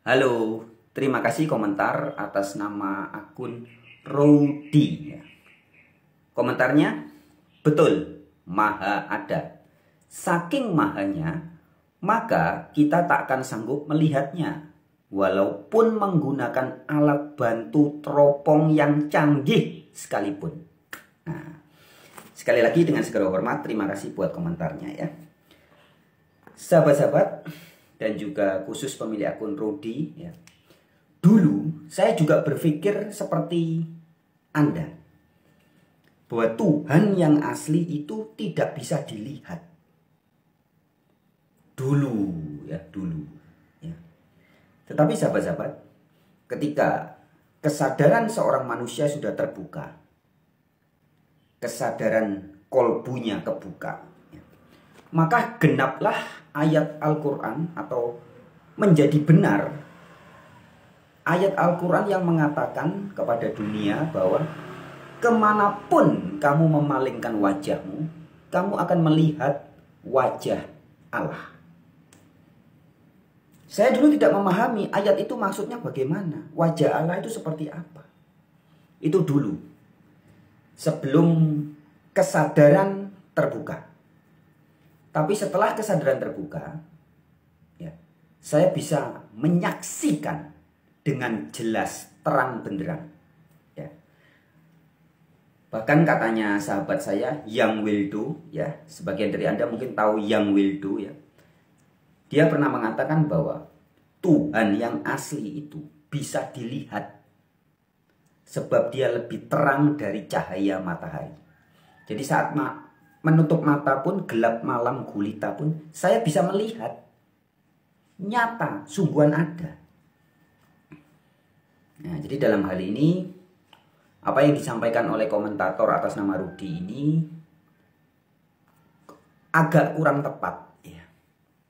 Halo, terima kasih komentar atas nama akun Rodi. Komentarnya, betul, maha ada. Saking mahanya, maka kita tak akan sanggup melihatnya. Walaupun menggunakan alat bantu teropong yang canggih sekalipun. Nah, sekali lagi dengan segala hormat, terima kasih buat komentarnya ya. Sahabat-sahabat, dan juga khusus pemilik akun Rodi ya. Dulu saya juga berpikir seperti Anda, bahwa Tuhan yang asli itu tidak bisa dilihat. Dulu ya. Tetapi sahabat-sahabat, ketika kesadaran seorang manusia sudah terbuka, kesadaran kolbunya kebuka, maka genaplah ayat Al-Quran atau menjadi benar ayat Al-Quran yang mengatakan kepada dunia bahwa kemanapun kamu memalingkan wajahmu, kamu akan melihat wajah Allah. Saya dulu tidak memahami ayat itu maksudnya bagaimana, wajah Allah itu seperti apa. Itu dulu, sebelum kesadaran terbuka. Tapi setelah kesadaran terbuka, ya, saya bisa menyaksikan dengan jelas, terang benderang. Ya. Bahkan katanya sahabat saya, Yang Wildo, ya, sebagian dari Anda mungkin tahu Yang Wildo, ya. Dia pernah mengatakan bahwa Tuhan yang asli itu bisa dilihat, sebab dia lebih terang dari cahaya matahari. Jadi saat menutup mata pun, gelap malam gulita pun, saya bisa melihat. Nyata, sungguhan ada. Nah, jadi dalam hal ini, apa yang disampaikan oleh komentator atas nama Rudi ini agak kurang tepat. Ya.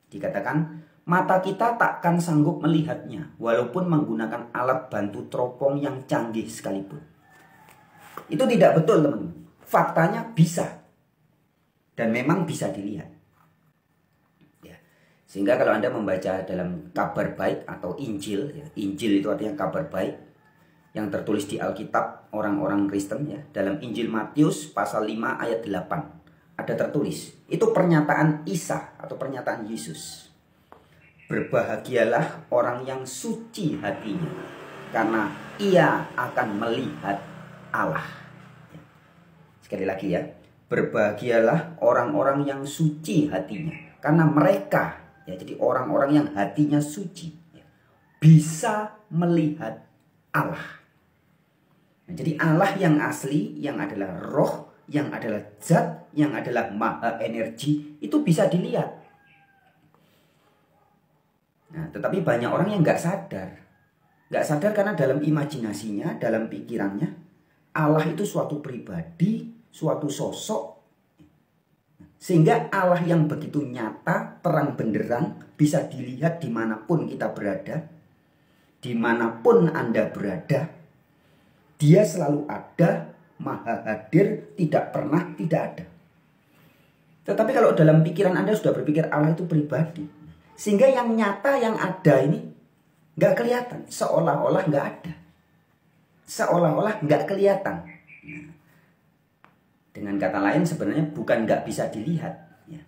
Dikatakan, mata kita takkan sanggup melihatnya, walaupun menggunakan alat bantu teropong yang canggih sekalipun. Itu tidak betul, teman-teman. Faktanya bisa. Dan memang bisa dilihat. Ya. Sehingga kalau Anda membaca dalam kabar baik atau Injil, ya, Injil itu artinya kabar baik, yang tertulis di Alkitab orang-orang Kristen, ya, dalam Injil Matius pasal 5 ayat 8 ada tertulis. Itu pernyataan Isa atau pernyataan Yesus. Berbahagialah orang yang suci hatinya, karena ia akan melihat Allah. Ya. Sekali lagi ya. Berbahagialah orang-orang yang suci hatinya, karena mereka, ya, jadi orang-orang yang hatinya suci, ya, bisa melihat Allah. Nah, jadi Allah yang asli, yang adalah roh, yang adalah zat, yang adalah maha energi, itu bisa dilihat. Nah, tetapi banyak orang yang nggak sadar. Nggak sadar karena dalam imajinasinya, dalam pikirannya, Allah itu suatu pribadi, suatu sosok, sehingga Allah yang begitu nyata, terang benderang, bisa dilihat dimanapun kita berada, dimanapun Anda berada. Dia selalu ada, maha hadir, tidak pernah tidak ada. Tetapi kalau dalam pikiran Anda sudah berpikir Allah itu pribadi, sehingga yang nyata, yang ada ini nggak kelihatan, seolah-olah nggak ada, seolah-olah nggak kelihatan. Dengan kata lain sebenarnya bukan nggak bisa dilihat, ya.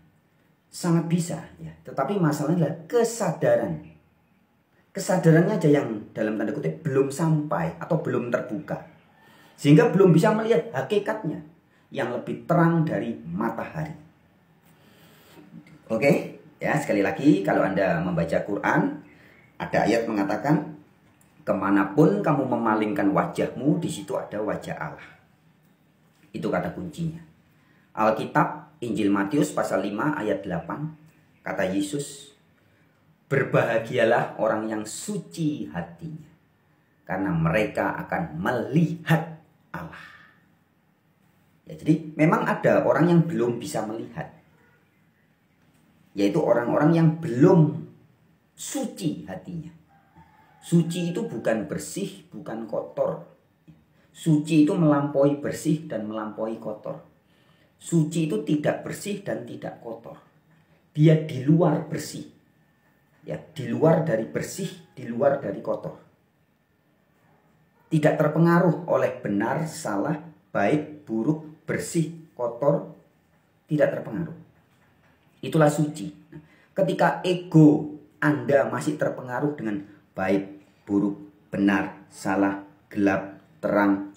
Sangat bisa, ya. Tetapi masalahnya adalah kesadaran. Kesadarannya aja yang dalam tanda kutip belum sampai atau belum terbuka, sehingga belum bisa melihat hakikatnya yang lebih terang dari matahari. Oke, ya, sekali lagi kalau Anda membaca Quran, ada ayat mengatakan, kemanapun kamu memalingkan wajahmu, di situ ada wajah Allah. Itu kata kuncinya. Alkitab Injil Matius pasal 5 ayat 8, kata Yesus, berbahagialah orang yang suci hatinya, karena mereka akan melihat Allah. Ya, jadi memang ada orang yang belum bisa melihat, yaitu orang-orang yang belum suci hatinya. Suci itu bukan bersih, bukan kotor. Suci itu melampaui bersih dan melampaui kotor. Suci itu tidak bersih dan tidak kotor. Dia di luar bersih. Ya, di luar dari bersih, di luar dari kotor. Tidak terpengaruh oleh benar, salah, baik, buruk, bersih, kotor, tidak terpengaruh. Itulah suci. Nah, ketika ego Anda masih terpengaruh dengan baik, buruk, benar, salah, gelap, terang,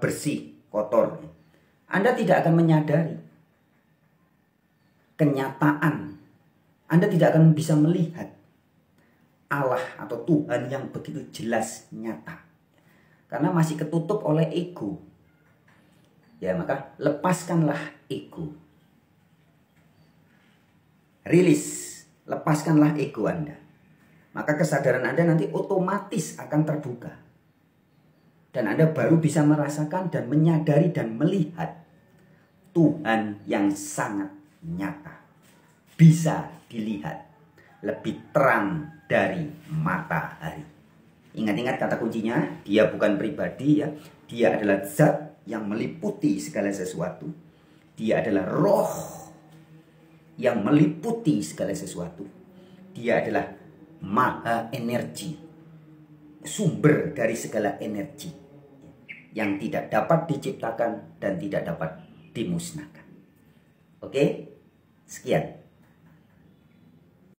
bersih, kotor, Anda tidak akan menyadari kenyataan. Anda tidak akan bisa melihat Allah atau Tuhan yang begitu jelas nyata. Karena masih ketutup oleh ego. Ya, maka lepaskanlah ego. Rilis, lepaskanlah ego Anda. Maka kesadaran Anda nanti otomatis akan terbuka. Dan Anda baru bisa merasakan dan menyadari dan melihat Tuhan yang sangat nyata. Bisa dilihat lebih terang dari matahari. Ingat-ingat kata kuncinya, dia bukan pribadi ya. Dia adalah zat yang meliputi segala sesuatu. Dia adalah roh yang meliputi segala sesuatu. Dia adalah maha energi. Sumber dari segala energi. Yang tidak dapat diciptakan dan tidak dapat dimusnahkan. Oke? Sekian.